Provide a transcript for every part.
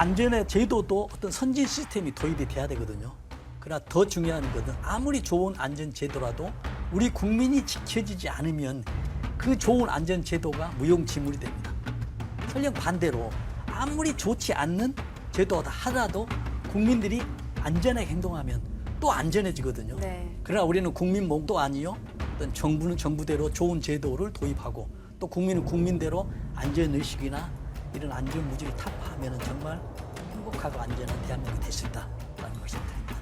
안전의 제도도 어떤 선진 시스템이 도입이 돼야 되거든요. 그러나 더 중요한 것은 아무리 좋은 안전 제도라도 우리 국민이 지켜지지 않으면 그 좋은 안전 제도가 무용지물이 됩니다. 설령 반대로 아무리 좋지 않는 제도다 하더라도 국민들이 안전하게 행동하면 또 안전해지거든요. 네. 그러나 우리는 국민 몸도 아니요. 어떤 정부는 정부대로 좋은 제도를 도입하고 또 국민은 국민대로 안전의식이나 이런 안전무지를 타파하면 정말 행복하고 안전한 대한민국이 될 수 있다라는 말씀드립니다.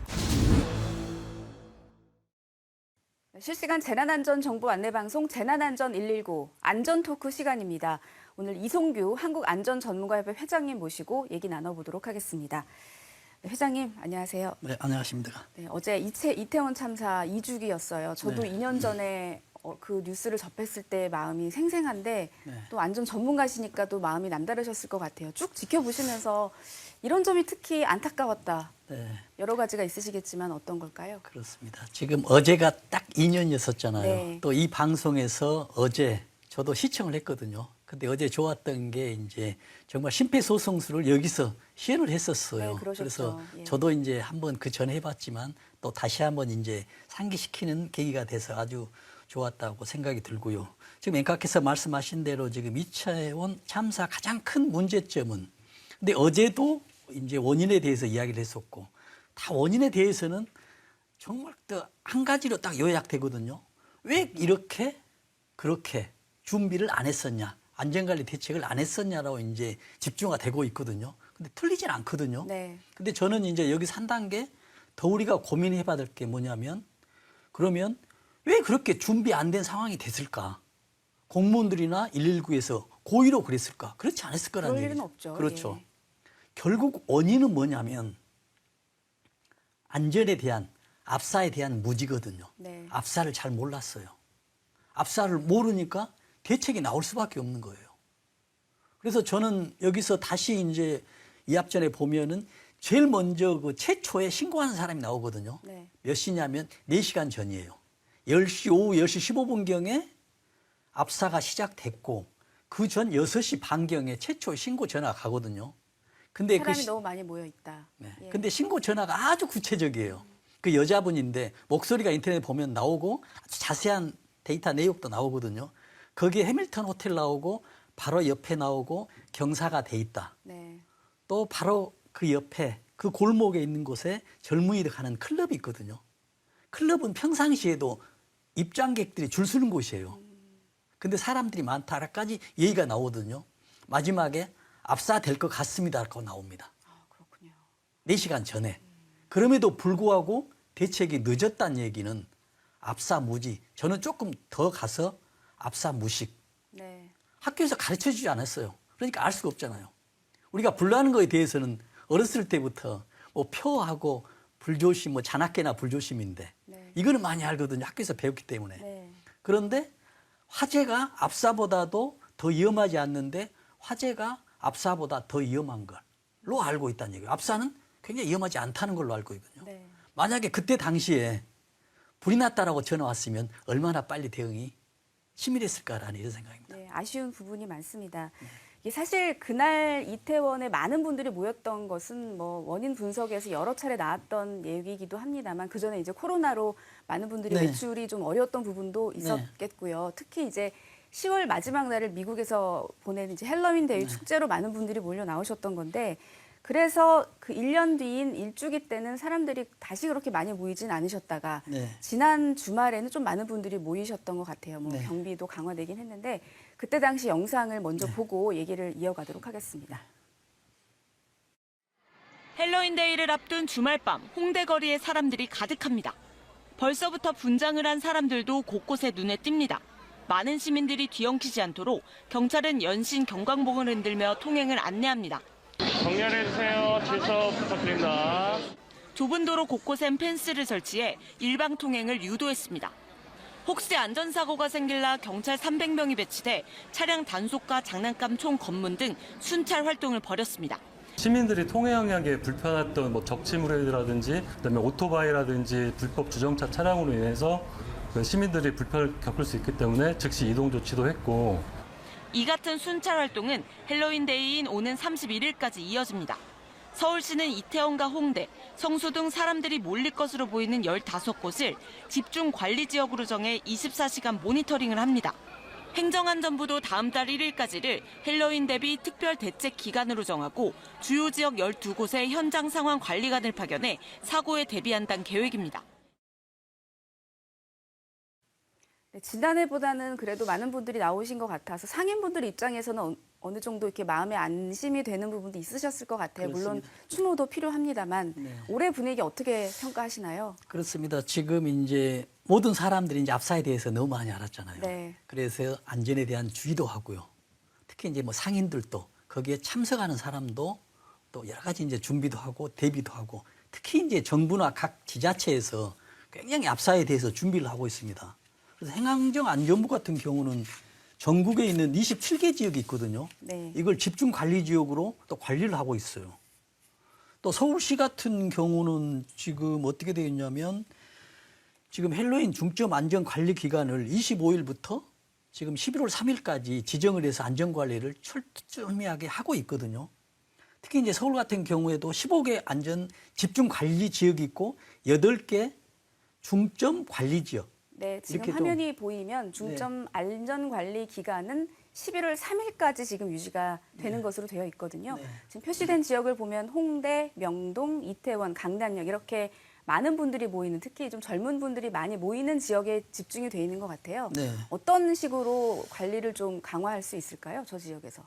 실시간 재난안전정보 안내방송 재난안전 119 안전토크 시간입니다. 오늘 이송규 한국안전전문가협회 회장님 모시고 얘기 나눠보도록 하겠습니다. 네, 회장님 안녕하세요. 네, 안녕하십니까. 네, 어제 이태원 참사 2주기였어요. 저도 네. 2년 전에 그 뉴스를 접했을 때 마음이 생생한데 네. 또 안전 전문가시니까 또 마음이 남다르셨을 것 같아요. 쭉 지켜보시면서 이런 점이 특히 안타까웠다. 네, 여러 가지가 있으시겠지만 어떤 걸까요? 그렇습니다. 지금 어제가 딱 2년이었잖아요. 네. 또 이 방송에서 어제 저도 시청을 했거든요. 근데 어제 좋았던 게 이제 정말 심폐소생술을 여기서 시연을 했었어요. 네, 그러셨죠. 그래서 예. 저도 이제 한번 그 전에 해봤지만 또 다시 한번 이제 상기시키는 계기가 돼서 아주 좋았다고 생각이 들고요. 지금 앵커께서 말씀하신 대로 지금 이태원 참사 가장 큰 문제점은 근데 어제도 이제 원인에 대해서 이야기를 했었고 다 원인에 대해서는 정말 또 한 가지로 딱 요약되거든요. 왜 이렇게 그렇게 준비를 안 했었냐, 안전관리 대책을 안 했었냐라고 이제 집중가 되고 있거든요. 근데 틀리진 않거든요. 네. 근데 저는 이제 여기서 한 단계 더 우리가 고민해 봐야 될 게 뭐냐면 그러면 왜 그렇게 준비 안 된 상황이 됐을까? 공무원들이나 119에서 고의로 그랬을까? 그렇지 않았을 거라는 그럴 얘기죠. 일은 없죠. 그렇죠. 예. 결국 원인은 뭐냐면 안전에 대한 압사에 대한 무지거든요. 네. 압사를 잘 몰랐어요. 압사를 모르니까 대책이 나올 수밖에 없는 거예요. 그래서 저는 여기서 다시 이제 이 앞전에 보면은 제일 먼저 그 최초에 신고하는 사람이 나오거든요. 네. 몇 시냐면 4시간 전이에요. 10시, 오후 10시 15분경에 압사가 시작됐고 그 전 6시 반경에 최초 신고 전화가 가거든요. 근데 사람이 너무 많이 모여 있다. 네. 예. 근데 신고 전화가 아주 구체적이에요. 그 여자분인데 목소리가 인터넷에 보면 나오고 아주 자세한 데이터 내역도 나오거든요. 거기에 해밀턴 호텔 나오고 바로 옆에 나오고 경사가 돼 있다. 네. 또 바로 그 옆에 그 골목에 있는 곳에 젊은이들 가는 클럽이 있거든요. 클럽은 평상시에도 입장객들이 줄 서는 곳이에요. 근데 사람들이 많다라까지 얘기가 나오거든요. 마지막에 압사될 것 같습니다라고 나옵니다. 아, 그렇군요. 4시간 전에. 그럼에도 불구하고 대책이 늦었다는 얘기는 압사무지. 저는 조금 더 가서 압사무식. 네. 학교에서 가르쳐주지 않았어요. 그러니까 알 수가 없잖아요. 우리가 불나는 거에 대해서는 어렸을 때부터 뭐 표하고 불조심, 뭐 잔악계나 불조심인데 네. 이거는 많이 알거든요. 학교에서 배웠기 때문에. 네. 그런데 화재가 압사보다도 더 위험하지 않는데 화재가 압사보다 더 위험한 걸로 알고 있다는 얘기예요. 압사는 굉장히 위험하지 않다는 걸로 알고 있거든요. 네. 만약에 그때 당시에 불이 났다라고 전화 왔으면 얼마나 빨리 대응이 치밀했을까라는 이런 생각입니다. 네, 아쉬운 부분이 많습니다. 이게 사실 그날 이태원에 많은 분들이 모였던 것은 뭐 원인 분석에서 여러 차례 나왔던 얘기이기도 합니다만 그 전에 이제 코로나로 많은 분들이 네. 외출이 좀 어려웠던 부분도 있었겠고요. 특히 이제 10월 마지막 날을 미국에서 보낸 이제 헬로윈 데이 축제로 많은 분들이 몰려 나오셨던 건데 그래서 그 1년 뒤인 일주기 때는 사람들이 다시 그렇게 많이 모이진 않으셨다가 네. 지난 주말에는 좀 많은 분들이 모이셨던 것 같아요. 뭐 네. 경비도 강화되긴 했는데 그때 당시 영상을 먼저 보고 얘기를 이어가도록 하겠습니다. 헬로윈데이를 앞둔 주말 밤 홍대 거리에 사람들이 가득합니다. 벌써부터 분장을 한 사람들도 곳곳에 눈에 띕니다. 많은 시민들이 뒤엉키지 않도록 경찰은 연신 경광봉을 흔들며 통행을 안내합니다. 정렬해주세요. 질서 부탁드립니다. 좁은 도로 곳곳엔 펜스를 설치해 일방 통행을 유도했습니다. 혹시 안전사고가 생길라 경찰 300명이 배치돼 차량 단속과 장난감 총 검문 등 순찰 활동을 벌였습니다. 시민들이 통행하기에 불편했던 뭐 적치무례라든지 그다음에 오토바이라든지 불법 주정차 차량으로 인해서 시민들이 불편을 겪을 수 있기 때문에 즉시 이동 조치도 했고 이 같은 순찰 활동은 헬로윈데이인 오는 31일까지 이어집니다. 서울시는 이태원과 홍대, 성수 등 사람들이 몰릴 것으로 보이는 15곳을 집중 관리 지역으로 정해 24시간 모니터링을 합니다. 행정안전부도 다음 달 1일까지를 헬로윈 대비 특별 대책 기간으로 정하고 주요 지역 12곳에 현장 상황 관리관을 파견해 사고에 대비한다는 계획입니다. 네, 지난해보다는 그래도 많은 분들이 나오신 것 같아서 상인분들 입장에서는 어느 정도 이렇게 마음에 안심이 되는 부분도 있으셨을 것 같아요. 물론 그렇습니다. 추모도 필요합니다만 네. 올해 분위기 어떻게 평가하시나요? 그렇습니다. 지금 이제 모든 사람들이 이제 압사에 대해서 너무 많이 알았잖아요. 네. 그래서 안전에 대한 주의도 하고요. 특히 이제 뭐 상인들도 거기에 참석하는 사람도 또 여러 가지 이제 준비도 하고 대비도 하고 특히 이제 정부나 각 지자체에서 굉장히 압사에 대해서 준비를 하고 있습니다. 그래서 행안정안전부 같은 경우는 전국에 있는 27개 지역이 있거든요. 네. 이걸 집중 관리 지역으로 또 관리를 하고 있어요. 또 서울시 같은 경우는 지금 어떻게 되어 있냐면 지금 헬로윈 중점 안전 관리 기간을 25일부터 지금 11월 3일까지 지정을 해서 안전 관리를 철저하게 하고 있거든요. 특히 이제 서울 같은 경우에도 15개 안전 집중 관리 지역이 있고 8개 중점 관리 지역. 네, 지금 이렇게 화면이 보이면 중점 안전관리 기간은 11월 3일까지 지금 유지가 되는 것으로 되어 있거든요. 네. 지금 표시된 지역을 보면 홍대, 명동, 이태원, 강남역 이렇게 많은 분들이 모이는 특히 좀 젊은 분들이 많이 모이는 지역에 집중이 되어 있는 것 같아요. 네. 어떤 식으로 관리를 좀 강화할 수 있을까요? 저 지역에서.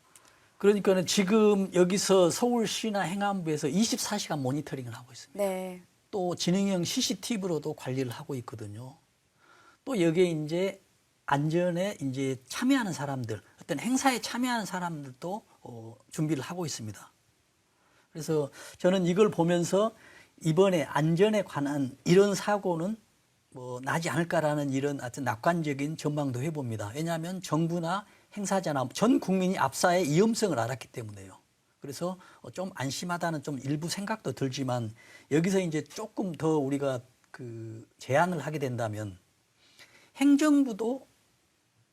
그러니까는 지금 여기서 서울시나 행안부에서 24시간 모니터링을 하고 있습니다. 네. 또 지능형 CCTV로도 관리를 하고 있거든요. 또 여기에 이제 안전에 이제 참여하는 사람들, 어떤 행사에 참여하는 사람들도 준비를 하고 있습니다. 그래서 저는 이걸 보면서 이번에 안전에 관한 이런 사고는 뭐 나지 않을까라는 이런 어떤 낙관적인 전망도 해봅니다. 왜냐하면 정부나 행사자나 전 국민이 압사의 위험성을 알았기 때문에요. 그래서 좀 안심하다는 좀 일부 생각도 들지만 여기서 이제 조금 더 우리가 그 제안을 하게 된다면 행정부도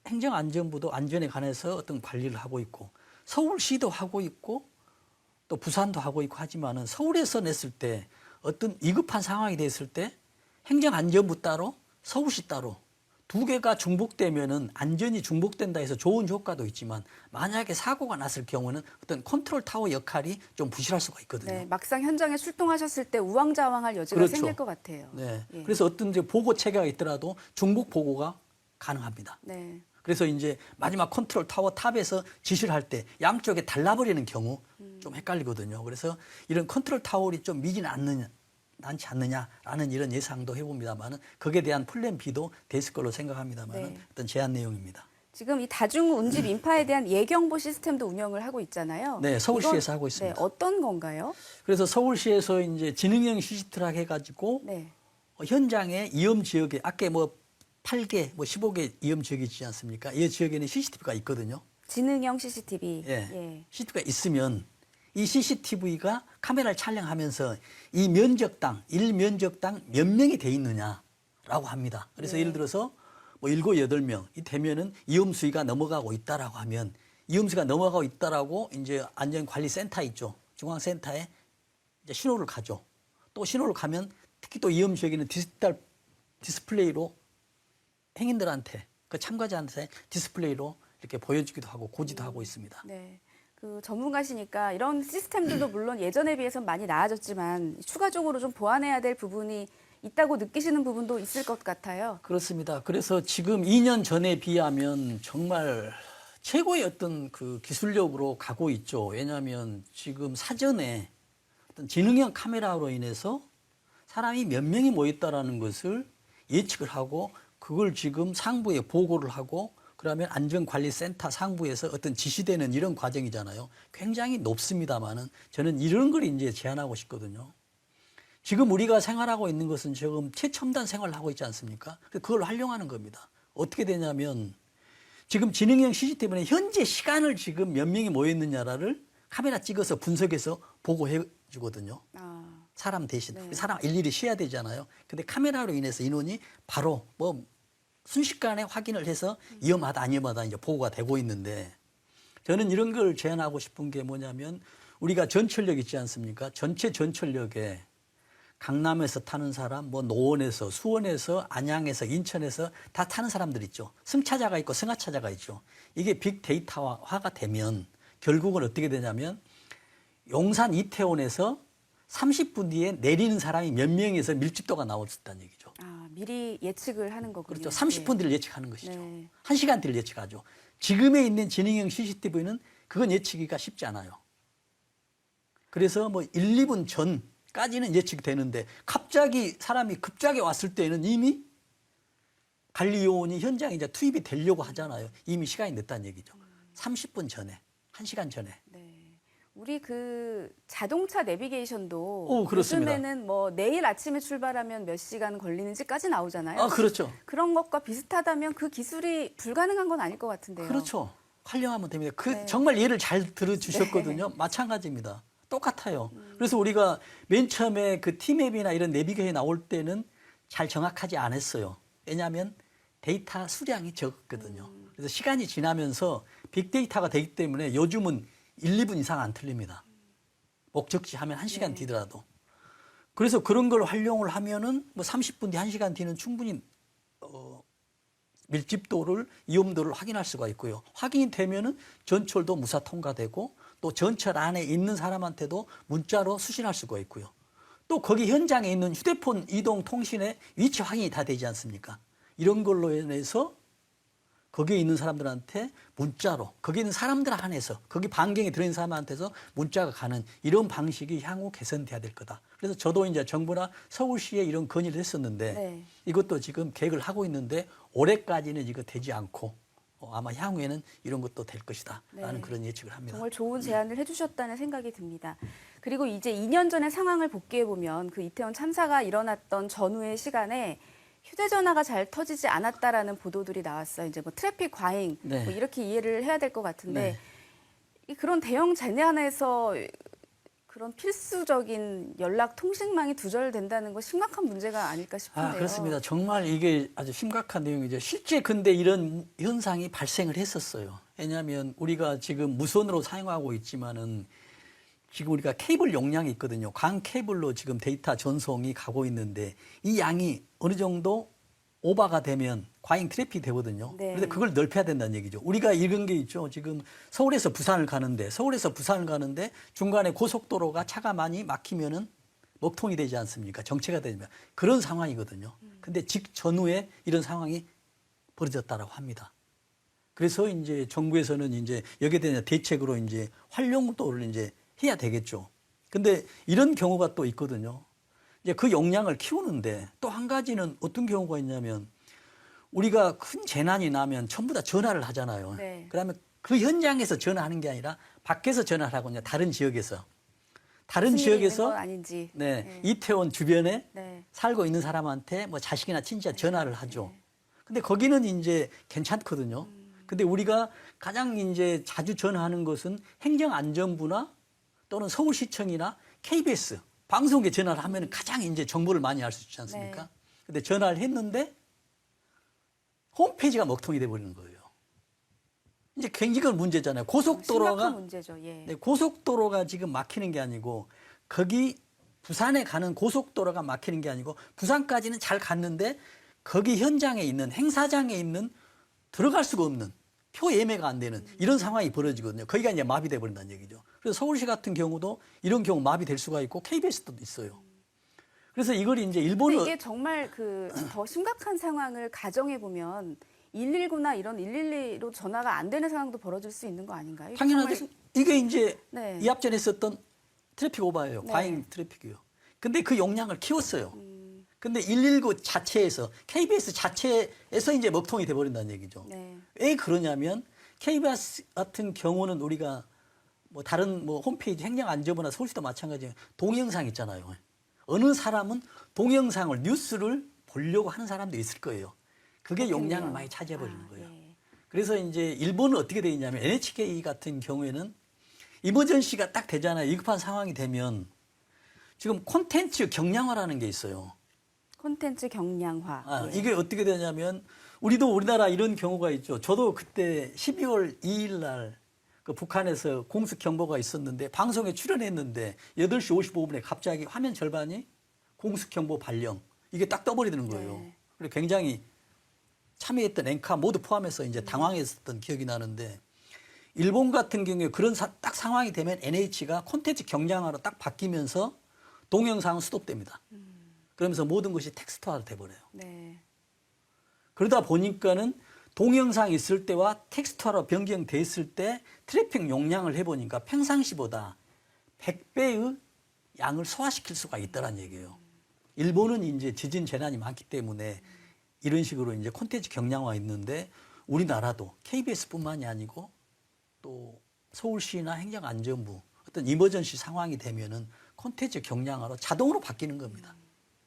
행정안전부도 안전에 관해서 어떤 관리를 하고 있고 서울시도 하고 있고 또 부산도 하고 있고 하지만은 서울에서 냈을 때 어떤 위급한 상황이 됐을 때 행정안전부 따로 서울시 따로 두 개가 중복되면은 안전이 중복된다 해서 좋은 효과도 있지만 만약에 사고가 났을 경우는 어떤 컨트롤 타워 역할이 좀 부실할 수가 있거든요. 네, 막상 현장에 출동하셨을 때 우왕좌왕할 여지가 그렇죠. 생길 것 같아요. 네. 예. 그래서 어떤 이제 보고 체계가 있더라도 중복 보고가 가능합니다. 네. 그래서 이제 마지막 컨트롤 타워 탑에서 지시를 할 때 양쪽에 달라버리는 경우 좀 헷갈리거든요. 그래서 이런 컨트롤 타워를 좀 미지는 않지 않느냐라는 이런 예상도 해봅니다만은 거기에 대한 플랜 B도 됐을 걸로 생각합니다만은 네. 어떤 제안 내용입니다. 지금 이 다중 운집 인파에 대한 예경보 시스템도 운영을 하고 있잖아요. 네, 서울시에서 이건, 하고 있습니다. 네, 어떤 건가요? 그래서 서울시에서 이제 지능형 CCTV라 해가지고 네. 현장에 위험 지역에 아까 뭐 8개, 뭐 15개 위험 지역이 있지 않습니까? 이 지역에는 CCTV가 있거든요. 지능형 CCTV. 예. CCTV가 있으면 이 CCTV가 카메라를 촬영하면서 이 면적당, 1면적당 몇 명이 돼 있느냐라고 합니다. 그래서 예를 들어서 뭐 7, 8명 이 되면은 위험 수위가 넘어가고 있다라고 하면 위험 수위가 넘어가고 있다라고 이제 안전관리센터 있죠. 중앙센터에 이제 신호를 가죠. 또 신호를 가면 특히 또 위험 지역에는 디지털 디스플레이로 행인들한테 그 참가자한테 디스플레이로 이렇게 보여주기도 하고 고지도 하고 있습니다. 네. 그 전문가시니까 이런 시스템들도 물론 예전에 비해서는 많이 나아졌지만 추가적으로 좀 보완해야 될 부분이 있다고 느끼시는 부분도 있을 것 같아요. 그렇습니다. 그래서 지금 2년 전에 비하면 정말 최고의 어떤 그 기술력으로 가고 있죠. 왜냐하면 지금 사전에 어떤 지능형 카메라로 인해서 사람이 몇 명이 모였다라는 것을 예측을 하고 그걸 지금 상부에 보고를 하고 그러면 안전관리센터 상부에서 어떤 지시되는 이런 과정이잖아요. 굉장히 높습니다만은 저는 이런 걸 이제 제안하고 싶거든요. 지금 우리가 생활하고 있는 것은 지금 최첨단 생활을 하고 있지 않습니까? 그걸 활용하는 겁니다. 어떻게 되냐면 지금 지능형 CCTV는 현재 시간을 지금 몇 명이 모였느냐를 카메라 찍어서 분석해서 보고해 주거든요. 사람 대신. 네. 사람 일일이 쉬어야 되잖아요. 근데 카메라로 인해서 인원이 바로 뭐 순식간에 확인을 해서 위험하다 안 위험하다 이제 보고가 되고 있는데 저는 이런 걸 제안하고 싶은 게 뭐냐면 우리가 전철역 있지 않습니까? 전체 전철역에 강남에서 타는 사람, 뭐 노원에서, 수원에서, 안양에서, 인천에서 다 타는 사람들 있죠. 승차자가 있고 승하차자가 있죠. 이게 빅데이터화가 되면 결국은 어떻게 되냐면 용산 이태원에서 30분 뒤에 내리는 사람이 몇 명에서 밀집도가 나올 수 있다는 얘기죠. 아, 미리 예측을 하는 거군요. 그렇죠. 30분 뒤를 예측하는 것이죠. 네. 1시간 뒤를 예측하죠. 지금에 있는 지능형 CCTV는 그건 예측이가 쉽지 않아요. 그래서 뭐 1, 2분 전까지는 예측이 되는데 갑자기 사람이 급작에 왔을 때는 이미 관리요원이 현장에 이제 투입이 되려고 하잖아요. 이미 시간이 늦다는 얘기죠. 30분 전에, 1시간 전에. 네. 우리 그 자동차 내비게이션도 오, 그렇습니다. 요즘에는 뭐 내일 아침에 출발하면 몇 시간 걸리는지까지 나오잖아요. 아, 그렇죠. 그런 것과 비슷하다면 그 기술이 불가능한 건 아닐 것 같은데요. 그렇죠. 활용하면 됩니다. 네. 정말 예를 잘 들어주셨거든요. 마찬가지입니다. 똑같아요. 그래서 우리가 맨 처음에 그 T맵이나 이런 내비게이션이 나올 때는 잘 정확하지 않았어요. 왜냐하면 데이터 수량이 적었거든요. 그래서 시간이 지나면서 빅데이터가 되기 때문에 요즘은 1, 2분 이상 안 틀립니다. 목적지 하면 1시간 뒤더라도. 그래서 그런 걸 활용을 하면은 뭐 30분 뒤, 1시간 뒤는 충분히 밀집도를, 위험도를 확인할 수가 있고요. 확인이 되면은 전철도 무사 통과되고 또 전철 안에 있는 사람한테도 문자로 수신할 수가 있고요. 또 거기 현장에 있는 휴대폰 이동 통신의 위치 확인이 다 되지 않습니까? 이런 걸로 인해서 거기에 있는 사람들한테 문자로, 거기 있는 사람들 안에서, 거기 반경에 들어있는 사람한테서 문자가 가는 이런 방식이 향후 개선돼야 될 거다. 그래서 저도 이제 정부나 서울시에 이런 건의를 했었는데 네. 이것도 지금 계획을 하고 있는데 올해까지는 이거 되지 않고 아마 향후에는 이런 것도 될 것이다 라는 네. 그런 예측을 합니다. 정말 좋은 제안을 해주셨다는 생각이 듭니다. 그리고 이제 2년 전의 상황을 복귀해 보면 그 이태원 참사가 일어났던 전후의 시간에 휴대전화가 잘 터지지 않았다라는 보도들이 나왔어요. 이제 뭐 트래픽 과잉 네. 뭐 이렇게 이해를 해야 될 것 같은데 그런 대형 재난에서 그런 필수적인 연락 통신망이 두절된다는 거 심각한 문제가 아닐까 싶은데요. 그렇습니다. 정말 이게 아주 심각한 내용이죠. 실제 근데 이런 현상이 발생을 했었어요. 왜냐하면 우리가 지금 무선으로 사용하고 있지만은 지금 우리가 케이블 용량이 있거든요. 강 케이블로 지금 데이터 전송이 가고 있는데 이 양이 어느 정도 오버가 되면 과잉 트래픽이 되거든요. 네. 그런데 그걸 넓혀야 된다는 얘기죠. 우리가 이런 게 있죠. 지금 서울에서 부산을 가는데 중간에 고속도로가 차가 많이 막히면은 먹통이 되지 않습니까? 정체가 되면 그런 상황이거든요. 근데 직전후에 이런 상황이 벌어졌다라고 합니다. 그래서 이제 정부에서는 이제 여기에 대한 대책으로 이제 활용도를 이제 해야 되겠죠. 근데 이런 경우가 또 있거든요. 이제 그 용량을 키우는데 또 한 가지는 어떤 경우가 있냐면 우리가 큰 재난이 나면 전부 다 전화를 하잖아요. 네. 그러면 그 현장에서 전화하는 게 아니라 밖에서 전화를 하거든요. 다른 지역에서. 다른 무슨 일이 있는 지역에서 건 아닌지. 네, 이태원 주변에 네. 살고 있는 사람한테 뭐 자식이나 친지가 전화를 하죠. 근데 거기는 이제 괜찮거든요. 근데 우리가 가장 이제 자주 전화하는 것은 행정안전부나 또는 서울시청이나 KBS 방송국에 전화를 하면 가장 이제 정보를 많이 알 수 있지 않습니까? 네. 근데 전화를 했는데 홈페이지가 먹통이 돼 버리는 거예요. 이제 굉장히 문제잖아요. 고속도로가 심각한 문제죠. 예. 네, 고속도로가 지금 막히는 게 아니고 거기 부산에 가는 고속도로가 막히는 게 아니고 부산까지는 잘 갔는데 거기 현장에 있는 행사장에 있는 들어갈 수가 없는 표 예매가 안 되는 이런 상황이 벌어지거든요. 거기가 이제 마비돼 버린다는 얘기죠. 그래서 서울시 같은 경우도 이런 경우 마비될 수가 있고 KBS도 있어요. 그래서 이걸 이제 근데 일본은 이게 정말 그 더 심각한 상황을 가정해 보면 119나 이런 112로 전화가 안 되는 상황도 벌어질 수 있는 거 아닌가요? 이게 당연하죠. 정말 이게 이제 네. 이 앞전에 썼던 트래픽 오버예요. 네. 과잉 트래픽이요. 근데 그 용량을 키웠어요. 근데 119 자체에서 KBS 자체에서 이제 먹통이 돼 버린다는 얘기죠. 네. 왜 그러냐면 KBS 같은 경우는 우리가 뭐 다른 뭐 홈페이지 행정안전부나 서울시도 마찬가지예요. 동영상 있잖아요. 어느 사람은 동영상을 뉴스를 보려고 하는 사람도 있을 거예요. 그게 그렇겠네요. 용량을 많이 차지해 버리는 거예요. 예. 그래서 이제 일본은 어떻게 되어 있냐면 NHK 같은 경우에는 이머전시가 딱 되잖아요. 위급한 상황이 되면 지금 콘텐츠 경량화라는 게 있어요. 콘텐츠 경량화. 예. 이게 어떻게 되냐면 우리나라 이런 경우가 있죠. 저도 그때 12월 2일 날 그 북한에서 공습 경보가 있었는데 방송에 출연했는데 8시 55분에 갑자기 화면 절반이 공습 경보 발령 이게 딱 떠버리는 거예요. 네. 그리고 굉장히 참여했던 앵커 모두 포함해서 이제 당황했었던 기억이 나는데 일본 같은 경우에 그런 딱 상황이 되면 NH가 콘텐츠 경량화로 딱 바뀌면서 동영상은 스톱됩니다. 그러면서 모든 것이 텍스트화로 돼버려요. 네. 그러다 보니까는 동영상 있을 때와 텍스트화로 변경돼 있을 때 트래픽 용량을 해보니까 평상시보다 100배의 양을 소화시킬 수가 있다는 얘기예요. 일본은 이제 지진 재난이 많기 때문에 이런 식으로 이제 콘텐츠 경량화 있는데 우리나라도 KBS뿐만이 아니고 또 서울시나 행정안전부 어떤 이머전시 상황이 되면은 콘텐츠 경량화로 자동으로 바뀌는 겁니다.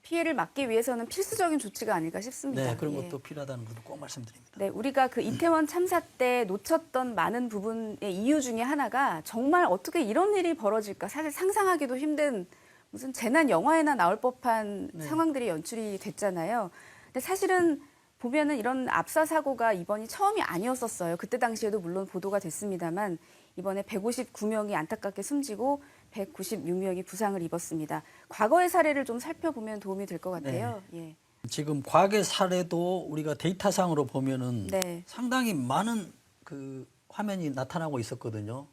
피해를 막기 위해서는 필수적인 조치가 아닐까 싶습니다. 네, 그런 예. 것도 필요하다는 것도 꼭 말씀드립니다. 네, 우리가 그 이태원 참사 때 놓쳤던 많은 부분의 이유 중에 하나가 정말 어떻게 이런 일이 벌어질까 사실 상상하기도 힘든 무슨 재난 영화에나 나올 법한 네. 상황들이 연출이 됐잖아요. 근데 사실은 보면은 이런 압사 사고가 이번이 처음이 아니었었어요. 그때 당시에도 물론 보도가 됐습니다만 이번에 159명이 안타깝게 숨지고 196명이 부상을 입었습니다. 과거의 사례를 좀 살펴보면 도움이 될 것 같아요. 예. 지금 과거 사례도 우리가 데이터상으로 보면은 네. 상당히 많은 그 화면이 나타나고 있었거든요.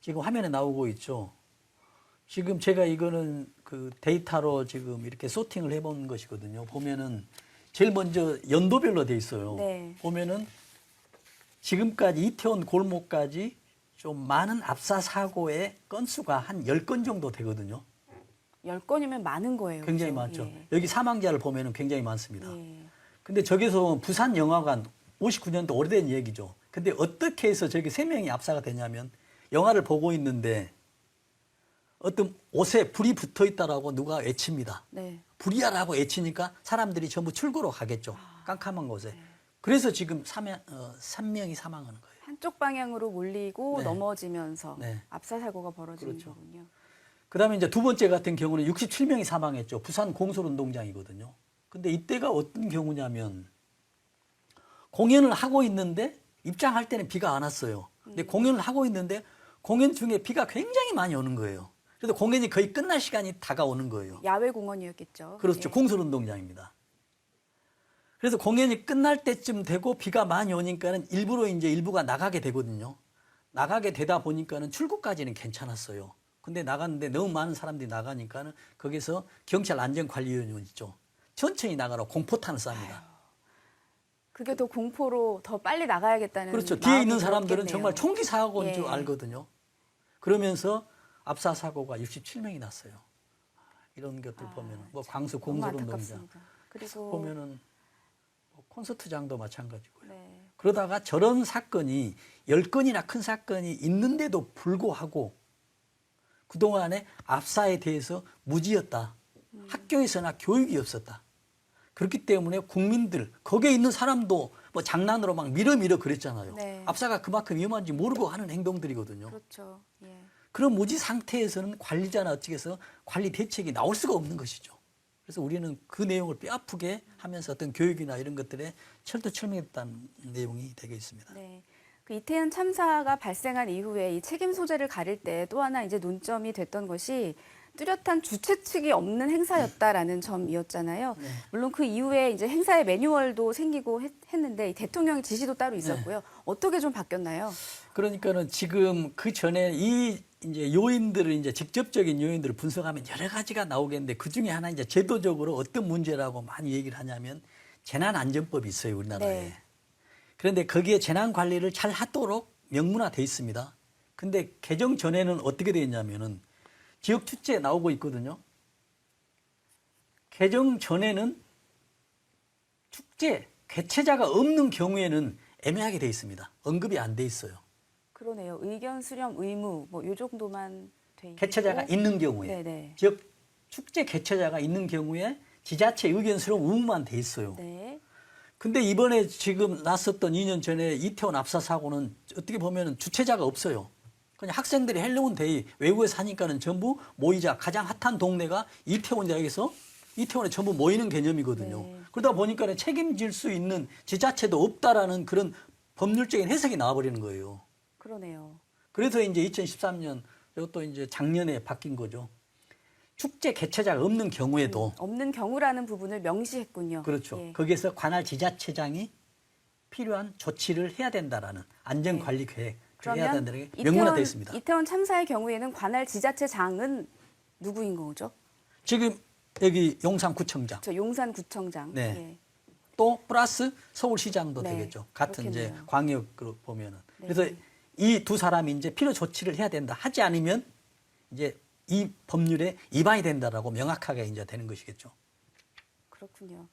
지금 화면에 나오고 있죠. 지금 제가 이거는 그 데이터로 지금 이렇게 소팅을 해본 것이거든요. 보면은 제일 먼저 연도별로 돼 있어요. 네. 보면은 지금까지 이태원 골목까지 좀 많은 압사 사고의 건수가 한 10건 정도 되거든요. 10건이면 많은 거예요. 굉장히 그죠? 많죠. 예. 여기 사망자를 보면은 굉장히 많습니다. 예. 근데 저기서 부산 영화관 59년도 오래된 얘기죠. 근데 어떻게 해서 저기 3명이 압사가 되냐면 영화를 보고 있는데 어떤 옷에 불이 붙어 있다라고 누가 외칩니다. 네. 불이야라고 외치니까 사람들이 전부 출구로 가겠죠. 깜깜한 곳에. 그래서 지금 3명이 사망하는 거예요. 한쪽 방향으로 몰리고 네. 넘어지면서 네. 압사 사고가 벌어지는 그렇죠. 거군요. 그다음에 이제 두 번째 같은 경우는 67명이 사망했죠. 부산 공설운동장이거든요. 근데 이때가 어떤 경우냐면 공연을 하고 있는데 입장할 때는 비가 안 왔어요. 근데 공연을 하고 있는데 공연 중에 비가 굉장히 많이 오는 거예요. 그래서 공연이 거의 끝날 시간이 다가오는 거예요. 야외 공원이었겠죠. 그렇죠. 예. 공설운동장입니다. 그래서 공연이 끝날 때쯤 되고 비가 많이 오니까는 일부러 이제 일부가 나가게 되거든요. 나가게 되다 보니까는 출구까지는 괜찮았어요. 근데 나갔는데 너무 많은 사람들이 나가니까는 거기서 경찰 안전관리위원회 있죠. 천천히 나가라고 공포탄을 쌉니다. 그게 더 공포로 더 빨리 나가야겠다는 그렇죠. 뒤에 마음이 있는 사람들은 들었겠네요. 정말 총기 사고인 줄 예. 알거든요. 그러면서 압사 사고가 67명이 났어요. 이런 것들 보면 뭐 광수 너무 공설운동장 안타깝습니다. 그리고 보면은 뭐 콘서트장도 마찬가지고요. 네. 그러다가 저런 사건이 10건이나 큰 사건이 있는데도 불구하고 그동안에 압사에 대해서 무지였다. 학교에서나 교육이 없었다. 그렇기 때문에 국민들, 거기에 있는 사람도 뭐 장난으로 막 밀어 그랬잖아요. 네. 압사가 그만큼 위험한지 모르고 하는 행동들이거든요. 그렇죠. 예. 그런 무지 상태에서는 관리자나 어떻게 해서 관리 대책이 나올 수가 없는 것이죠. 그래서 우리는 그 내용을 뼈아프게 하면서 어떤 교육이나 이런 것들에 철두철미했다는 내용이 되게 있습니다. 네. 그 이태원 참사가 발생한 이후에 이 책임 소재를 가릴 때 또 하나 이제 논점이 됐던 것이 뚜렷한 주최 측이 없는 행사였다라는 점이었잖아요. 네. 물론 그 이후에 이제 행사의 매뉴얼도 생기고 했는데 대통령의 지시도 따로 있었고요. 어떻게 좀 바뀌었나요? 그러니까는 지금 그 전에 이 이제 요인들을 이제 직접적인 요인들을 분석하면 여러 가지가 나오겠는데 그 중에 하나 이제 제도적으로 어떤 문제라고 많이 얘기를 하냐면 재난안전법이 있어요, 우리나라에. 네. 그런데 거기에 재난 관리를 잘 하도록 명문화돼 있습니다. 근데 개정 전에는 어떻게 되어 있냐면은 지역 축제에 나오고 있거든요. 개정 전에는 축제 개최자가 없는 경우에는 애매하게 돼 있습니다. 언급이 안 돼 있어요. 그러네요. 의견 수렴 의무 뭐 요 정도만 돼 있고. 개최자가 있는 경우에 네네. 지역 축제 개최자가 있는 경우에 지자체 의견 수렴 의무만 돼 있어요. 네. 근데 이번에 지금 났었던 2년 전에 이태원 압사 사고는 어떻게 보면 주최자가 없어요. 그냥 학생들이 헬로윈 데이 외국에 사니까는 전부 모이자. 가장 핫한 동네가 이태원역에서 이태원에 전부 모이는 개념이거든요. 네. 그러다 보니까 책임질 수 있는 지자체도 없다라는 그런 법률적인 해석이 나와버리는 거예요. 그러네요. 그래서 이제 2013년 이것도 이제 작년에 바뀐 거죠. 축제 개최자가 없는 경우에도 없는 경우라는 부분을 명시했군요. 그렇죠. 예. 거기에서 관할 지자체장이 필요한 조치를 해야 된다라는 안전관리 계획을 해야 된다는 게 명문화되어 있습니다. 이태원 참사의 경우에는 관할 지자체장은 누구인 거죠? 지금 여기 용산구청장 저 용산구청장. 네. 예. 또 플러스 서울시장도 네, 되겠죠. 같은 이제 그렇겠네요. 광역으로 보면은. 네. 그래서 이 두 사람이 이제 필요 조치를 해야 된다. 하지 않으면 이제 이 법률에 위반이 된다라고 명확하게 이제 되는 것이겠죠. 그렇군요.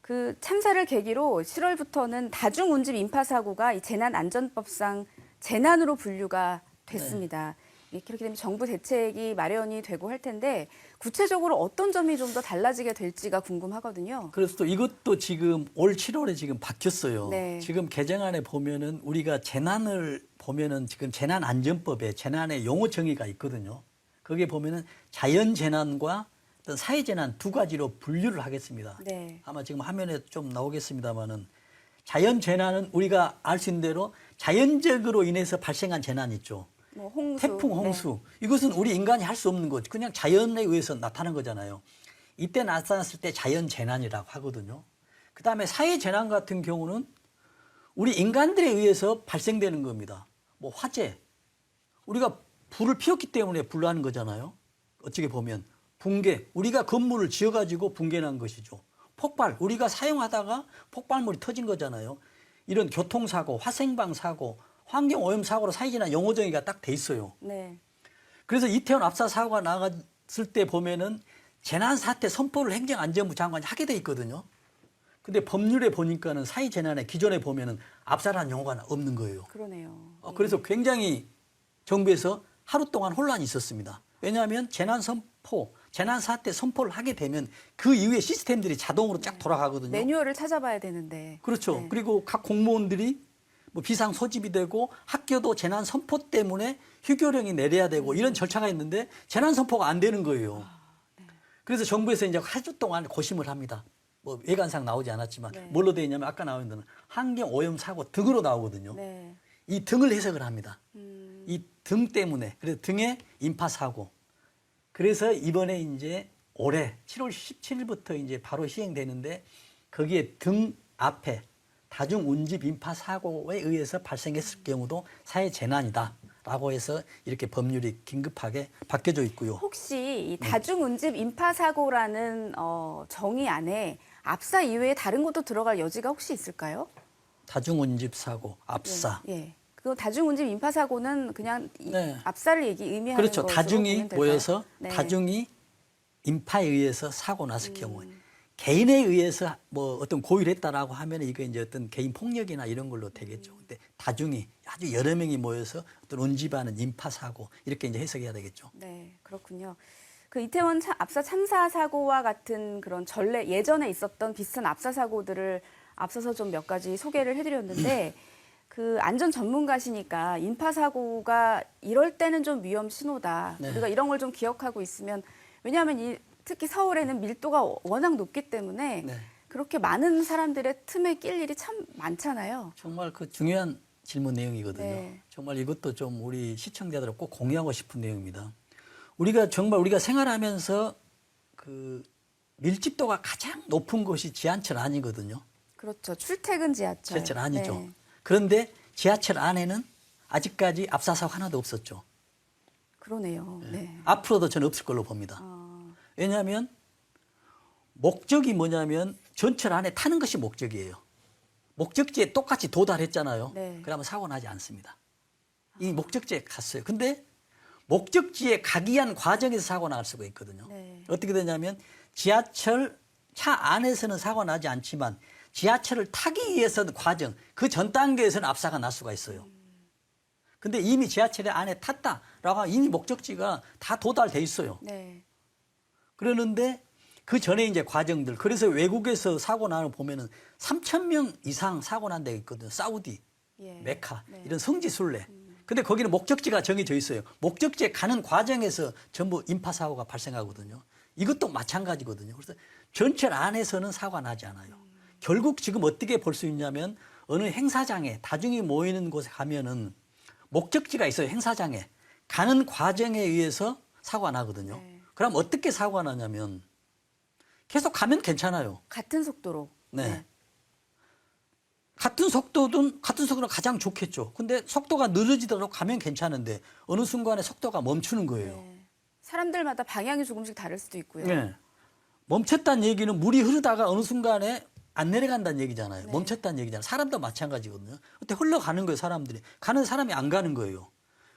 그 참사를 계기로 7월부터는 다중운집 인파 사고가 이 재난안전법상 재난으로 분류가 됐습니다. 그렇게 되면 정부 대책이 마련이 되고 할 텐데 구체적으로 어떤 점이 좀 더 달라지게 될지가 궁금하거든요. 그래서 또 이것도 지금 올 7월에 지금 바뀌었어요. 네. 지금 개정안에 보면은 우리가 재난을 보면은 지금 재난안전법에 재난의 용어 정의가 있거든요. 거기에 보면은 자연재난과 어떤 사회재난 두 가지로 분류를 하겠습니다. 네. 아마 지금 화면에 좀 나오겠습니다만은 자연재난은 우리가 알 수 있는 대로 자연적으로 인해서 발생한 재난 있죠. 뭐 홍수, 태풍, 홍수. 이것은 우리 인간이 할 수 없는 거죠. 그냥 자연에 의해서 나타난 거잖아요. 이때 나타났을 때 자연재난이라고 하거든요. 그다음에 사회재난 같은 경우는 우리 인간들에 의해서 발생되는 겁니다. 뭐 화재. 우리가 불을 피웠기 때문에 불나는 거잖아요. 어떻게 보면. 붕괴. 우리가 건물을 지어가지고 붕괴난 것이죠. 폭발. 우리가 사용하다가 폭발물이 터진 거잖아요. 이런 교통사고, 화생방 사고, 환경오염 사고로 사회재난 용어 정의가 딱 돼 있어요. 네. 그래서 이태원 압사 사고가 나갔을 때 보면은 재난사태 선포를 행정안전부 장관이 하게 돼 있거든요. 근데 법률에 보니까는 사회재난에 기존에 보면은 압사라는 용어가 없는 거예요. 그러네요. 그래서 굉장히 정부에서 하루 동안 혼란이 있었습니다. 왜냐하면 재난사태 선포를 하게 되면 그 이후에 시스템들이 자동으로 쫙 돌아가거든요. 매뉴얼을 찾아봐야 되는데. 그렇죠. 네. 그리고 각 공무원들이 뭐 비상 소집이 되고 학교도 재난 선포 때문에 휴교령이 내려야 되고 이런 절차가 있는데 재난 선포가 안 되는 거예요. 그래서 정부에서 이제 한 주 동안 고심을 합니다. 뭐 외관상 나오지 않았지만 네. 뭘로 되어 있냐면 아까 나온 데는 환경 오염 사고 등으로 나오거든요. 네. 이 등을 해석을 합니다. 이 등 때문에 그래서 등의 인파 사고. 그래서 이번에 이제 올해 7월 17일부터 이제 바로 시행되는데 거기에 등 앞에 다중운집 인파 사고에 의해서 발생했을 경우도 사회 재난이다라고 해서 이렇게 법률이 긴급하게 바뀌어져 있고요. 혹시 이 다중운집 인파 사고라는 정의 안에 압사 이외에 다른 것도 들어갈 여지가 혹시 있을까요? 다중운집 사고, 압사. 예. 그 다중운집 인파 사고는 그냥 네. 압사를 의미하는 그렇죠. 것으로 다중이 보면 될까요? 모여서 네. 다중이 인파에 의해서 사고 났을 경우에 개인에 의해서 뭐 어떤 고의를 했다라고 하면 이게 이제 어떤 개인 폭력이나 이런 걸로 되겠죠. 근데 다중이 아주 여러 명이 모여서 어떤 운집하는 인파 사고 이렇게 이제 해석해야 되겠죠. 네, 그렇군요. 그 이태원 압사 참사 사고와 같은 그런 전례 예전에 있었던 비슷한 압사 사고들을 앞서서 좀 몇 가지 소개를 해드렸는데 그 안전 전문가시니까 인파 사고가 이럴 때는 좀 위험 신호다. 네. 우리가 이런 걸 좀 기억하고 있으면 왜냐하면 특히 서울에는 밀도가 워낙 높기 때문에 네. 그렇게 많은 사람들의 틈에 낄 일이 참 많잖아요. 정말 그 중요한 질문 내용이거든요. 네. 정말 이것도 좀 우리 시청자들 꼭 공유하고 싶은 내용입니다. 우리가 생활하면서 그 밀집도가 가장 높은 곳이 지하철 안이거든요. 그렇죠. 출퇴근 지하철. 지하철 안이죠. 네. 그런데 지하철 안에는 아직까지 압사사고 하나도 없었죠. 그러네요. 네. 앞으로도 저는 없을 걸로 봅니다. 왜냐하면 목적이 뭐냐면 전철 안에 타는 것이 목적이에요. 목적지에 똑같이 도달했잖아요. 네. 그러면 사고 나지 않습니다. 이 목적지에 갔어요. 근데 목적지에 가기 위한 과정에서 사고 날 수가 있거든요. 네. 어떻게 되냐면 지하철 차 안에서는 사고 나지 않지만 지하철을 타기 위해서는 과정, 그 전 단계에서는 압사가 날 수가 있어요. 근데 이미 지하철 안에 탔다라고 하면 이미 목적지가 다 도달돼 있어요. 네. 그러는데 그 전에 이제 과정들, 그래서 외국에서 사고 나는 보면은 3,000명 이상 사고 난 데가 있거든요. 사우디, 예. 메카, 네. 이런 성지 순례. 근데 거기는 목적지가 정해져 있어요. 목적지에 가는 과정에서 전부 인파 사고가 발생하거든요. 이것도 마찬가지거든요. 그래서 전철 안에서는 사고가 나지 않아요. 결국 지금 어떻게 볼 수 있냐면 어느 행사장에 다중이 모이는 곳에 가면은 목적지가 있어요. 행사장에. 가는 과정에 의해서 사고가 나거든요. 네. 그럼 어떻게 사고가 나냐면 계속 가면 괜찮아요. 같은 속도로. 네. 같은 속도는 가장 좋겠죠. 근데 속도가 느려지도록 가면 괜찮은데 어느 순간에 속도가 멈추는 거예요. 네. 사람들마다 방향이 조금씩 다를 수도 있고요. 네. 멈췄다는 얘기는 물이 흐르다가 어느 순간에 안 내려간다는 얘기잖아요. 네. 멈췄다는 얘기잖아요. 사람도 마찬가지거든요. 그때 흘러가는 거예요, 사람들이. 가는 사람이 안 가는 거예요.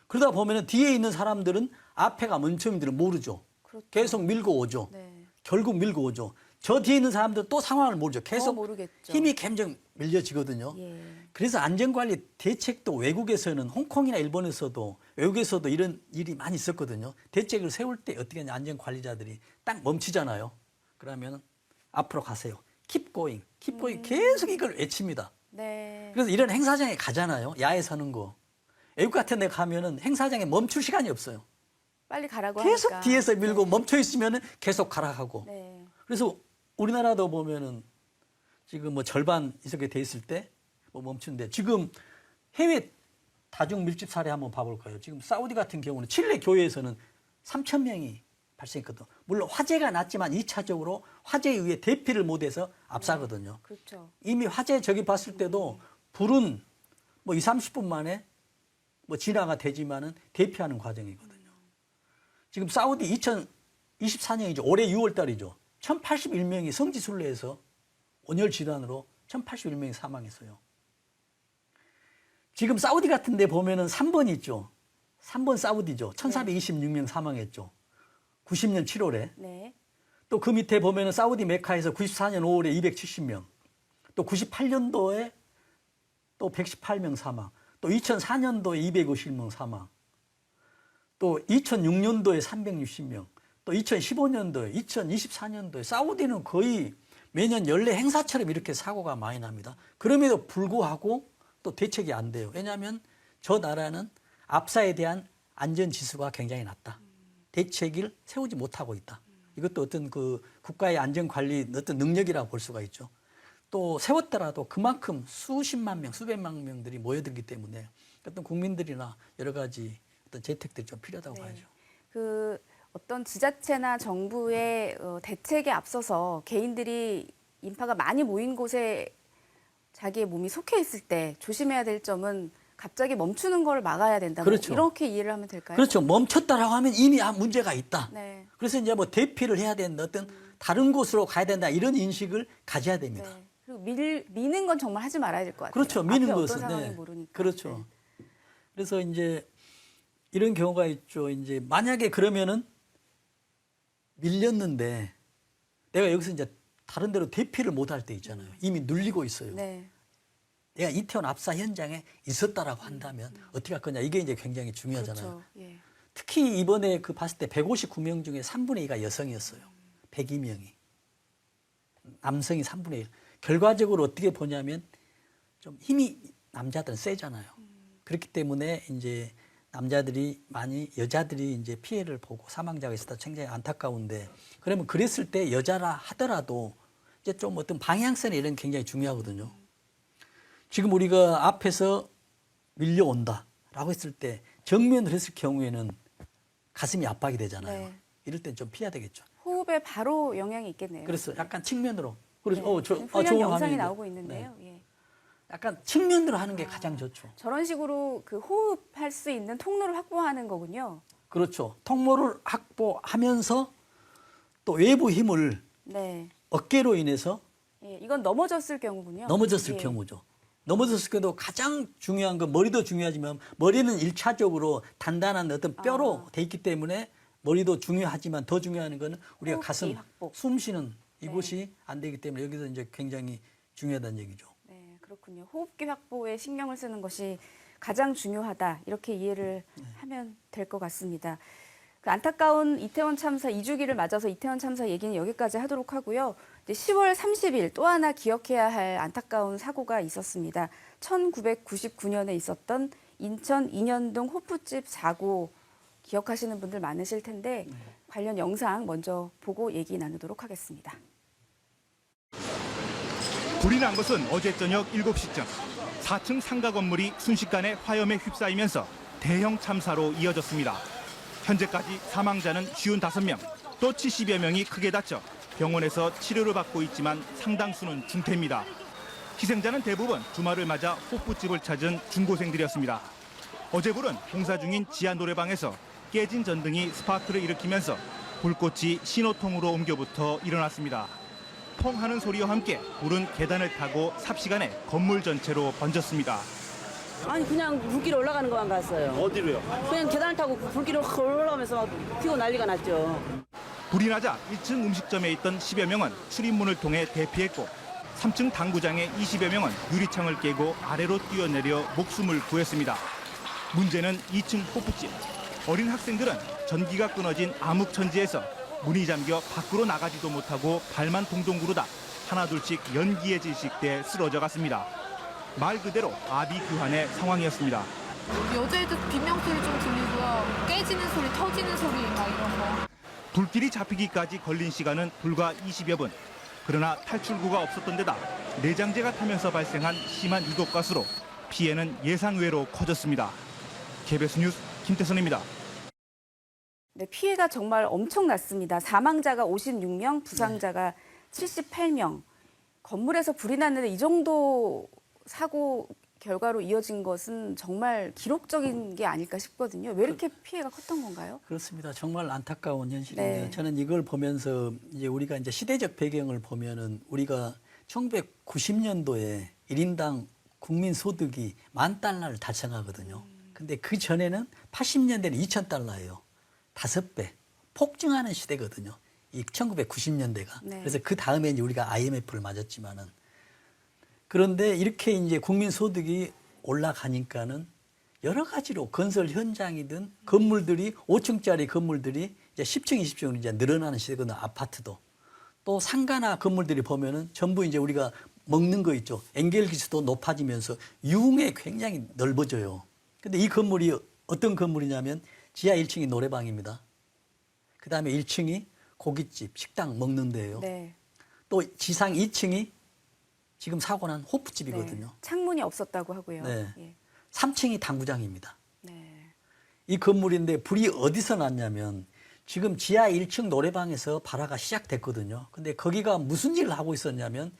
그러다 보면은 뒤에 있는 사람들은 앞에가 멈춤인지를 모르죠. 그렇죠. 계속 밀고 오죠. 네. 결국 밀고 오죠. 저 뒤에 있는 사람들은 또 상황을 모르죠. 더 계속 모르겠죠. 힘이 점점 밀려지거든요. 예. 그래서 안전관리 대책도 외국에서는 홍콩이나 일본에서도 외국에서도 이런 일이 많이 있었거든요. 대책을 세울 때 어떻게 하냐 안전관리자들이 딱 멈추잖아요. 그러면 앞으로 가세요. Keep going, keep going. 계속 이걸 외칩니다. 네. 그래서 이런 행사장에 가잖아요. 야외 서는 거. 외국 같은 데 가면은 행사장에 멈출 시간이 없어요. 빨리 가라고 계속 하니까. 뒤에서 밀고 네. 멈춰 있으면은 계속 가라 하고. 네. 그래서 우리나라도 보면은 지금 뭐 절반 이렇게 돼 있을 때 뭐 멈추는데 지금 해외 다중 밀집 사례 한번 봐볼까요? 지금 사우디 같은 경우는 칠레 교회에서는 3,000명이 발생했거든. 물론 화재가 났지만 2차적으로 화재에 의해 대피를 못해서 압사거든요. 그렇죠. 이미 화재 저기 봤을 때도 불은 뭐 2, 30분 만에 뭐 진화가 되지만은 대피하는 과정이거든요. 지금 사우디 2024년이죠. 올해 6월 달이죠. 1,081명이 성지순례에서 온열 질환으로 1,081명이 사망했어요. 지금 사우디 같은 데 보면은 3번 있죠. 3번 사우디죠. 1,426명 사망했죠. 90년 7월에. 네. 또 그 밑에 보면은 사우디 메카에서 94년 5월에 270명. 또 98년도에 또 118명 사망. 또 2004년도에 250명 사망. 또 2006년도에 360명. 또 2015년도에, 2024년도에 사우디는 거의 매년 연례 행사처럼 이렇게 사고가 많이 납니다. 그럼에도 불구하고 또 대책이 안 돼요. 왜냐하면 저 나라는 압사에 대한 안전지수가 굉장히 낮다. 대책을 세우지 못하고 있다. 이것도 어떤 그 국가의 안전관리 어떤 능력이라고 볼 수가 있죠. 또 세웠더라도 그만큼 수십만 명, 수백만 명들이 모여들기 때문에 어떤 국민들이나 여러 가지 어떤 재택들이 좀 필요하다고 네. 봐야죠. 그 어떤 지자체나 정부의 대책에 앞서서 개인들이 인파가 많이 모인 곳에 자기의 몸이 속해 있을 때 조심해야 될 점은 갑자기 멈추는 걸 막아야 된다. 그렇죠. 뭐 이렇게 이해를 하면 될까요? 그렇죠. 멈췄다라고 하면 이미 문제가 있다. 네. 그래서 이제 뭐 대피를 해야 된다. 어떤 다른 곳으로 가야 된다. 이런 인식을 가져야 됩니다. 네. 그리고 미는 건 정말 하지 말아야 될 것 같아요. 그렇죠. 미는 앞에 것은. 어떤 상황이 모르니까. 그렇죠. 네. 그래서 이제 이런 경우가 있죠. 이제 만약에 그러면은 밀렸는데 내가 여기서 이제 다른 데로 대피를 못 할 때 있잖아요. 이미 눌리고 있어요. 네. 내가 이태원 압사 현장에 있었다라고 한다면 어떻게 할 거냐. 이게 이제 굉장히 중요하잖아요. 그렇죠. 예. 특히 이번에 그 봤을 때 159명 중에 3분의 2가 여성이었어요. 102명이. 남성이 3분의 1. 결과적으로 어떻게 보냐면 좀 힘이 남자들은 세잖아요. 그렇기 때문에 이제 남자들이 많이 여자들이 이제 피해를 보고 사망자가 있었다 굉장히 안타까운데 그러면 그랬을 때 여자라 하더라도 이제 좀 어떤 방향성이 이런 게 굉장히 중요하거든요. 지금 우리가 앞에서 밀려온다라고 했을 때 정면을 했을 경우에는 가슴이 압박이 되잖아요. 네. 이럴 땐 좀 피해야 되겠죠. 호흡에 바로 영향이 있겠네요. 그래서 약간 측면으로. 그래서 네. 훌륭한 좋은 영상이 화면인데. 나오고 있는데요. 네. 예. 약간 측면으로 하는 게 가장 좋죠. 저런 식으로 그 호흡할 수 있는 통로를 확보하는 거군요. 그렇죠. 통로를 확보하면서 또 외부 힘을 네. 어깨로 인해서 예, 이건 넘어졌을 경우군요. 넘어졌을 예. 경우죠. 넘어졌을 경우도 가장 중요한 건 머리도 중요하지만 머리는 일차적으로 단단한 어떤 뼈로 돼 있기 때문에 머리도 중요하지만 더 중요한 거는 우리가 호흡기 가슴, 확보. 숨 쉬는 이곳이 안 되기 때문에 여기서 이제 굉장히 중요하다는 얘기죠. 네, 그렇군요. 호흡기 확보에 신경을 쓰는 것이 가장 중요하다. 이렇게 이해를 하면 될 것 같습니다. 그 안타까운 이태원 참사 2주기를 맞아서 이태원 참사 얘기는 여기까지 하도록 하고요. 이제 10월 30일 또 하나 기억해야 할 안타까운 사고가 있었습니다. 1999년에 있었던 인천 인현동 호프집 사고 기억하시는 분들 많으실 텐데 관련 영상 먼저 보고 얘기 나누도록 하겠습니다. 불이 난 것은 어제 저녁 7시쯤 4층 상가 건물이 순식간에 화염에 휩싸이면서 대형 참사로 이어졌습니다. 현재까지 사망자는 55명, 또 70여 명이 크게 다쳐 병원에서 치료를 받고 있지만 상당수는 중태입니다. 희생자는 대부분 주말을 맞아 호프집을 찾은 중고생들이었습니다. 어제 불은 공사 중인 지하 노래방에서 깨진 전등이 스파크를 일으키면서 불꽃이 신호통으로 옮겨붙어 일어났습니다. 펑 하는 소리와 함께 불은 계단을 타고 삽시간에 건물 전체로 번졌습니다. 아니 그냥 불길이 올라가는 것만 봤어요. 어디로요? 그냥 계단을 타고 불길이 확 올라가면서 막 피고 난리가 났죠. 불이 나자 1층 음식점에 있던 10여 명은 출입문을 통해 대피했고 3층 당구장의 20여 명은 유리창을 깨고 아래로 뛰어내려 목숨을 구했습니다. 문제는 2층 호프집. 어린 학생들은 전기가 끊어진 암흑천지에서 문이 잠겨 밖으로 나가지도 못하고 발만 동동 구르다 하나둘씩 연기에 질식돼 쓰러져 갔습니다. 말 그대로 아비규환의 상황이었습니다. 여자애들 비명소리 좀 들리고요. 깨지는 소리, 터지는 소리 막 이런 거. 불길이 잡히기까지 걸린 시간은 불과 20여 분. 그러나 탈출구가 없었던 데다 내장재가 타면서 발생한 심한 이독가스로 피해는 예상외로 커졌습니다. KBS 뉴스 김태선입니다. 네, 피해가 정말 엄청났습니다. 사망자가 56명, 부상자가 78명. 건물에서 불이 났는데 이 정도 사고 결과로 이어진 것은 정말 기록적인 게 아닐까 싶거든요. 왜 이렇게 피해가 컸던 건가요? 그렇습니다. 정말 안타까운 현실인데요. 네. 저는 이걸 보면서 이제 우리가 이제 시대적 배경을 보면은 우리가 1990년도에 1인당 국민 소득이 $10,000를 달성하거든요. 근데 그 전에는 80년대는 $2,000예요. 5배. 폭증하는 시대거든요. 이 1990년대가. 네. 그래서 그 다음에 이제 우리가 IMF를 맞았지만은 그런데 이렇게 이제 국민 소득이 올라가니까는 여러 가지로 건설 현장이든 건물들이 5층짜리 건물들이 이제 10층, 20층으로 이제 늘어나는 시대거든요. 아파트도. 또 상가나 건물들이 보면은 전부 이제 우리가 먹는 거 있죠. 엔겔기수도 높아지면서 유흥에 굉장히 넓어져요. 근데 이 건물이 어떤 건물이냐면 지하 1층이 노래방입니다. 그 다음에 1층이 고깃집, 식당 먹는 데예요. 네. 또 지상 2층이 지금 사고 난 호프집이거든요. 네. 창문이 없었다고 하고요. 네. 예. 3층이 당구장입니다. 네. 이 건물인데 불이 어디서 났냐면 지금 지하 1층 노래방에서 발화가 시작됐거든요. 근데 거기가 무슨 일을 하고 있었냐면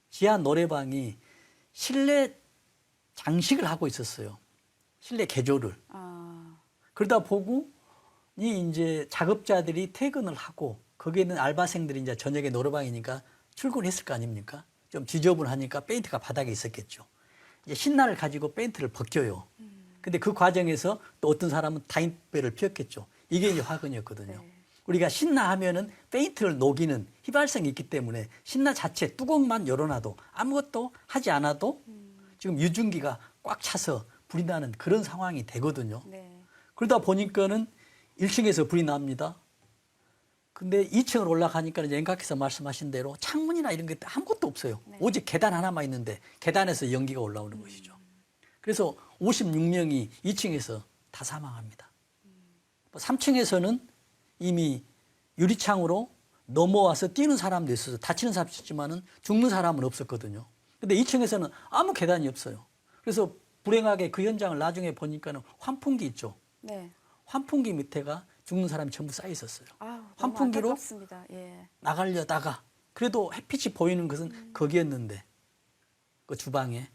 지하 노래방이 실내 장식을 하고 있었어요. 실내 개조를. 그러다 보고 이제 작업자들이 퇴근을 하고 거기에 있는 알바생들이 이제 저녁에 노래방이니까 출근했을 거 아닙니까? 좀 지저분하니까 페인트가 바닥에 있었겠죠. 이제 신나를 가지고 페인트를 벗겨요. 근데 그 과정에서 또 어떤 사람은 타인배를 피웠겠죠. 이게 이제 화근이었거든요. 네. 우리가 신나 하면은 페인트를 녹이는 휘발성이 있기 때문에 신나 자체 뚜껑만 열어놔도 아무것도 하지 않아도 지금 유증기가 꽉 차서 불이 나는 그런 상황이 되거든요. 네. 그러다 보니까는 1층에서 불이 납니다. 근데 2층을 올라가니까 이제 앵각께서 말씀하신 대로 창문이나 이런 게 아무것도 없어요. 네. 오직 계단 하나만 있는데 계단에서 연기가 올라오는 것이죠. 그래서 56명이 2층에서 다 사망합니다. 3층에서는 이미 유리창으로 넘어와서 뛰는 사람도 있어서 다치는 사람도 있었지만은 죽는 사람은 없었거든요. 근데 2층에서는 아무 계단이 없어요. 그래서 불행하게 그 현장을 나중에 보니까는 환풍기 있죠. 네. 환풍기 밑에가 죽는 사람이 전부 쌓여 있었어요. 아우, 환풍기로 안타깝습니다. 예. 나가려다가 그래도 햇빛이 보이는 것은 거기였는데 그 주방에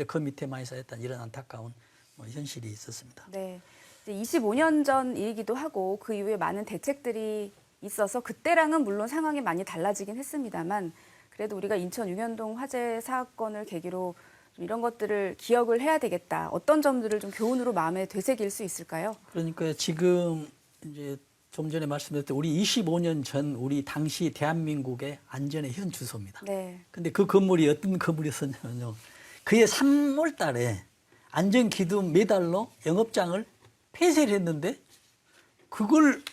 그 밑에 많이 쌓였다는 이런 안타까운 현실이 있었습니다. 네. 이제 25년 전 일이기도 하고 그 이후에 많은 대책들이 있어서 그때랑은 물론 상황이 많이 달라지긴 했습니다만 그래도 우리가 인천 용현동 화재 사건을 계기로 좀 이런 것들을 기억을 해야 되겠다. 어떤 점들을 좀 교훈으로 마음에 되새길 수 있을까요? 그러니까 지금 이제 좀 전에 말씀드렸던 우리 25년 전 우리 당시 대한민국의 안전의 현 주소입니다. 네. 근데 그 건물이 어떤 건물이었냐면요. 그해 3월 달에 안전기둥 매달로 영업장을 폐쇄를 했는데 그걸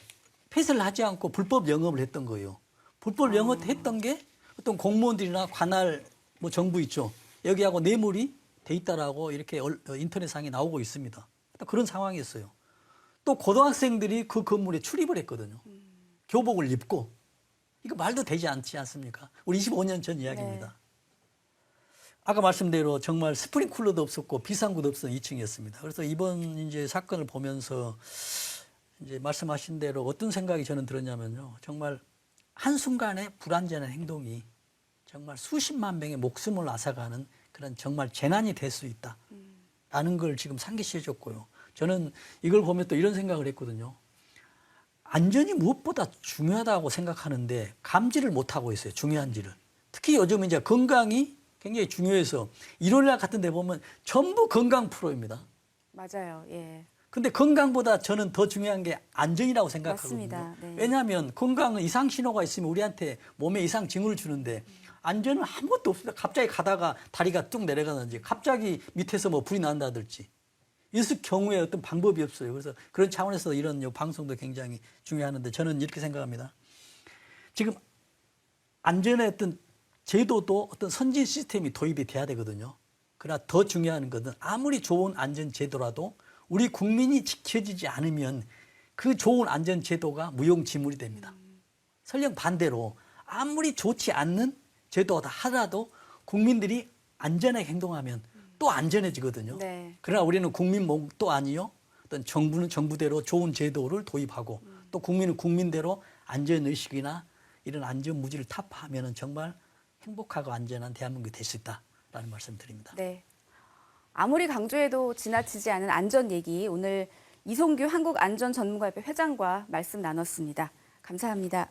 폐쇄를 하지 않고 불법 영업을 했던 거예요. 불법 영업했던 게 어떤 공무원들이나 관할 정부 있죠. 여기하고 뇌물이 돼 있다라고 이렇게 인터넷상에 나오고 있습니다. 그런 상황이었어요. 또 고등학생들이 그 건물에 출입을 했거든요. 교복을 입고. 이거 말도 되지 않지 않습니까? 우리 25년 전 이야기입니다. 네. 아까 말씀대로 정말 스프링쿨러도 없었고 비상구도 없었던 2층이었습니다. 그래서 이번 이제 사건을 보면서 이제 말씀하신 대로 어떤 생각이 저는 들었냐면요. 정말 한순간의 불안전한 행동이 정말 수십만 명의 목숨을 앗아가는 그런 정말 재난이 될 수 있다라는 걸 지금 상기시켜 줬고요. 저는 이걸 보면 또 이런 생각을 했거든요. 안전이 무엇보다 중요하다고 생각하는데 감지를 못하고 있어요. 중요한지를. 특히 요즘 이제 건강이 굉장히 중요해서 일요일날 같은 데 보면 전부 건강 프로입니다. 맞아요. 예. 근데 건강보다 저는 더 중요한 게 안전이라고 생각하거든요. 맞습니다. 네. 왜냐하면 건강은 이상 신호가 있으면 우리한테 몸에 이상 징후를 주는데 안전은 아무것도 없습니다. 갑자기 가다가 다리가 뚝 내려가든지 갑자기 밑에서 뭐 불이 난다든지 있을 경우에 어떤 방법이 없어요. 그래서 그런 차원에서 이런 요 방송도 굉장히 중요하는데 저는 이렇게 생각합니다. 지금 안전의 어떤 제도도 어떤 선진 시스템이 도입이 돼야 되거든요. 그러나 더 중요한 것은 아무리 좋은 안전 제도라도 우리 국민이 지켜지지 않으면 그 좋은 안전 제도가 무용지물이 됩니다. 설령 반대로 아무리 좋지 않는 제도다 하더라도 국민들이 안전하게 행동하면 또 안전해지거든요. 네. 그러나 우리는 국민 몫도 아니요. 어떤 정부는 정부대로 좋은 제도를 도입하고 또 국민은 국민대로 안전의식이나 이런 안전무지를 타파하면 정말 행복하고 안전한 대한민국이 될 수 있다라는 말씀 드립니다. 네. 아무리 강조해도 지나치지 않은 안전 얘기 오늘 이송규 한국안전전문가협회 회장과 말씀 나눴습니다. 감사합니다.